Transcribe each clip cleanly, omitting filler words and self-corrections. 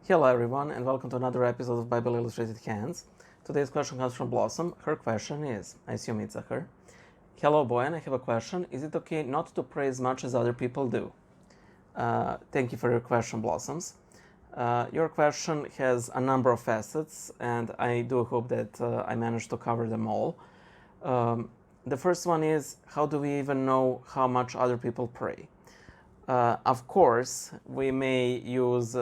Hello everyone and welcome to another episode of Bible Illustrated Hands. Today's question comes from Blossom. Her question is, I assume it's a her. Hello Boyan, I have a question. Is it okay not to pray as much as other people do? Thank you for your question, Blossoms. Your question has a number of facets and I do hope that I managed to cover them all. The first one is, how do we even know how much other people pray? Of course, we may use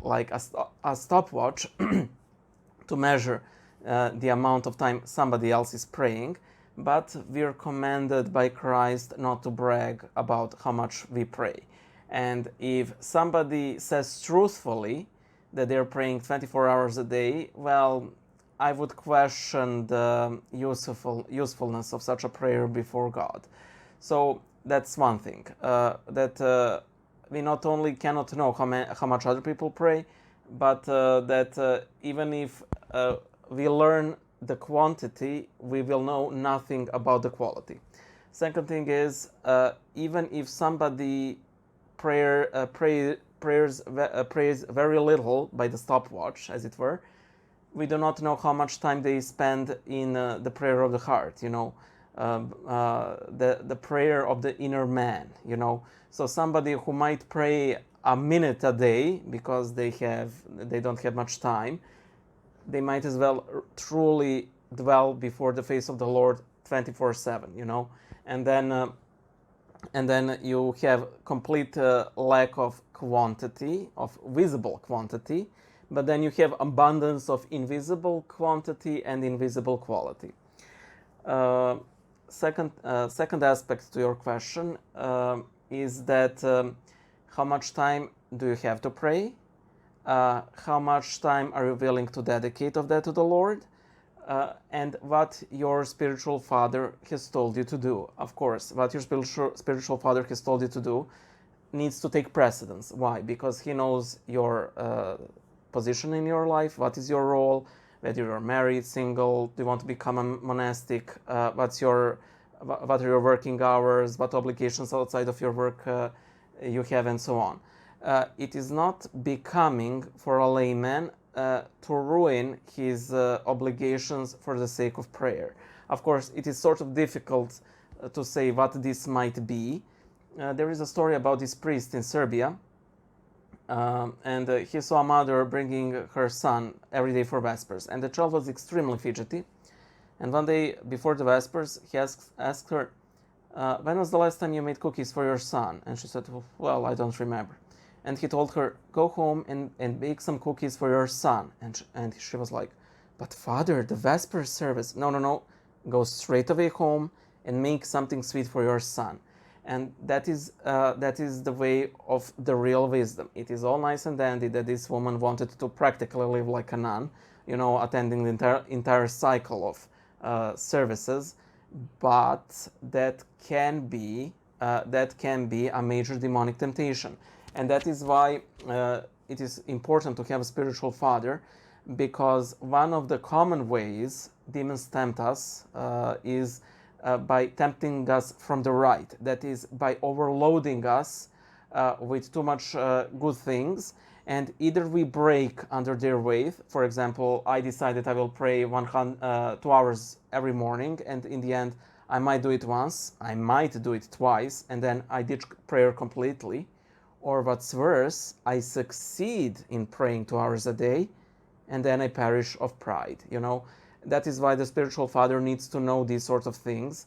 like a stopwatch to measure the amount of time somebody else is praying, but we are commanded by Christ not to brag about how much we pray. And if somebody says truthfully that they're praying 24 hours a day, well, I would question the usefulness of such a prayer before God. So that's one thing, that we not only cannot know how much other people pray, but that even if we learn the quantity, we will know nothing about the quality. Second thing is, even if somebody prays very little by the stopwatch, as it were, we do not know how much time they spend in the prayer of the heart, the prayer of the inner man, So somebody who might pray a minute a day because they don't have much time, they might as well truly dwell before the face of the Lord 24/7, and then you have complete lack of quantity, of visible quantity, but then you have abundance of invisible quantity and invisible quality. Second aspect to your question is that how much time do you have to pray? How much time are you willing to dedicate of that to the Lord? And what your spiritual father has told you to do. Of course, what your spiritual father has told you to do needs to take precedence. Why? Because he knows your position in your life, what is your role, whether you're married, single, do you want to become a monastic, what are your working hours, what obligations outside of your work you have, and so on. It is not becoming for a layman to ruin his obligations for the sake of prayer. Of course, it is sort of difficult to say what this might be. There is a story about this priest in Serbia, and he saw a mother bringing her son every day for Vespers, and the child was extremely fidgety. And one day before the Vespers, he asked her, when was the last time you made cookies for your son? And she said, well, I don't remember. And he told her, go home and bake some cookies for your son. And she was like, but father, the Vesper service. No. Go straight away home and make something sweet for your son. And that is the way of the real wisdom. It is all nice and dandy that this woman wanted to practically live like a nun, attending the entire cycle of services, but that can be a major demonic temptation. And that is why it is important to have a spiritual father, because one of the common ways demons tempt us is by tempting us from the right. That is, by overloading us with too much good things, and either we break under their weight. For example, I decided I will pray 2 hours every morning, and in the end, I might do it once, I might do it twice, and then I ditch prayer completely. Or what's worse, I succeed in praying 2 hours a day, and then I perish of pride. That is why the spiritual father needs to know these sorts of things,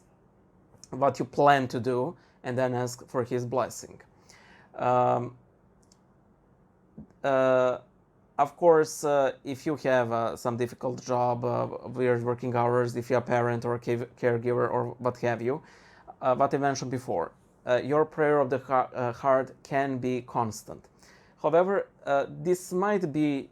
what you plan to do, and then ask for his blessing. Of course, if you have some difficult job, weird working hours, if you're a parent or a caregiver or what have you, what I mentioned before, your prayer of the heart can be constant. However, this might be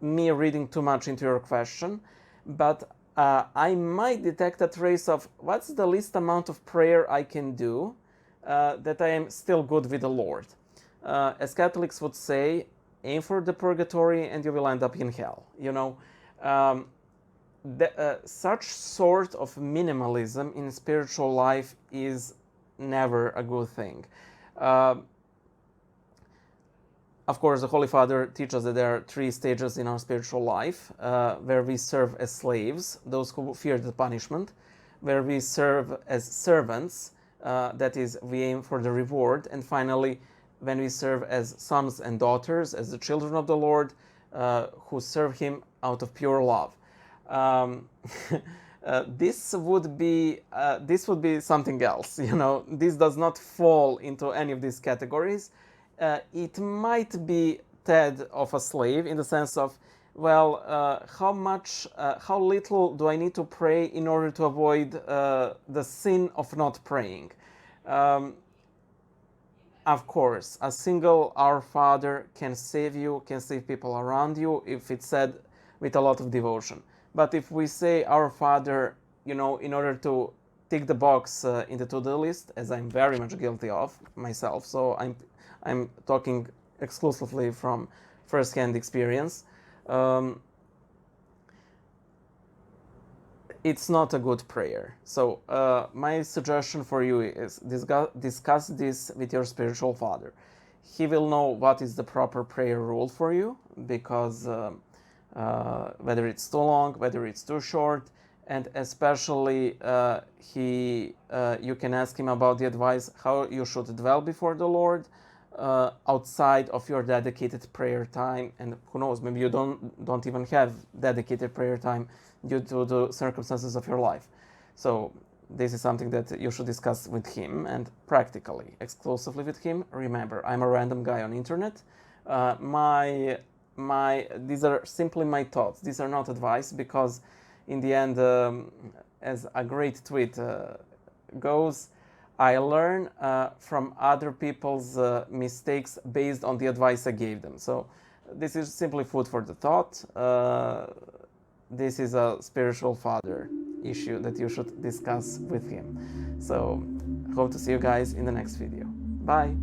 me reading too much into your question, but I might detect a trace of what's the least amount of prayer I can do that I am still good with the Lord. As Catholics would say, aim for the purgatory and you will end up in hell. Such sort of minimalism in spiritual life is never a good thing. Of course, the Holy Father teaches that there are 3 stages in our spiritual life, where we serve as slaves, those who fear the punishment, where we serve as servants, that is, we aim for the reward, and finally, when we serve as sons and daughters, as the children of the Lord, who serve Him out of pure love. This would be something else. This does not fall into any of these categories. It might be tad of a slave in the sense of, well, how little do I need to pray in order to avoid the sin of not praying? Of course, a single Our Father can save you, can save people around you if it's said with a lot of devotion. But if we say Our Father, in order to tick the box in the to-do list, as I'm very much guilty of myself, so I'm talking exclusively from first-hand experience, it's not a good prayer. So my suggestion for you is discuss this with your spiritual father. He will know what is the proper prayer rule for you, because whether it's too long, whether it's too short, and especially you can ask him about the advice how you should dwell before the Lord outside of your dedicated prayer time. And who knows, maybe you don't even have dedicated prayer time due to the circumstances of your life. So this is something that you should discuss with him, and practically, exclusively with him. Remember, I'm a random guy on internet. These are simply my thoughts. These are not advice, because in the end, as a great tweet goes, I learn from other people's mistakes based on the advice I gave them. So this is simply food for the thought. This is a spiritual father issue that you should discuss with him. So hope to see you guys in the next video. Bye.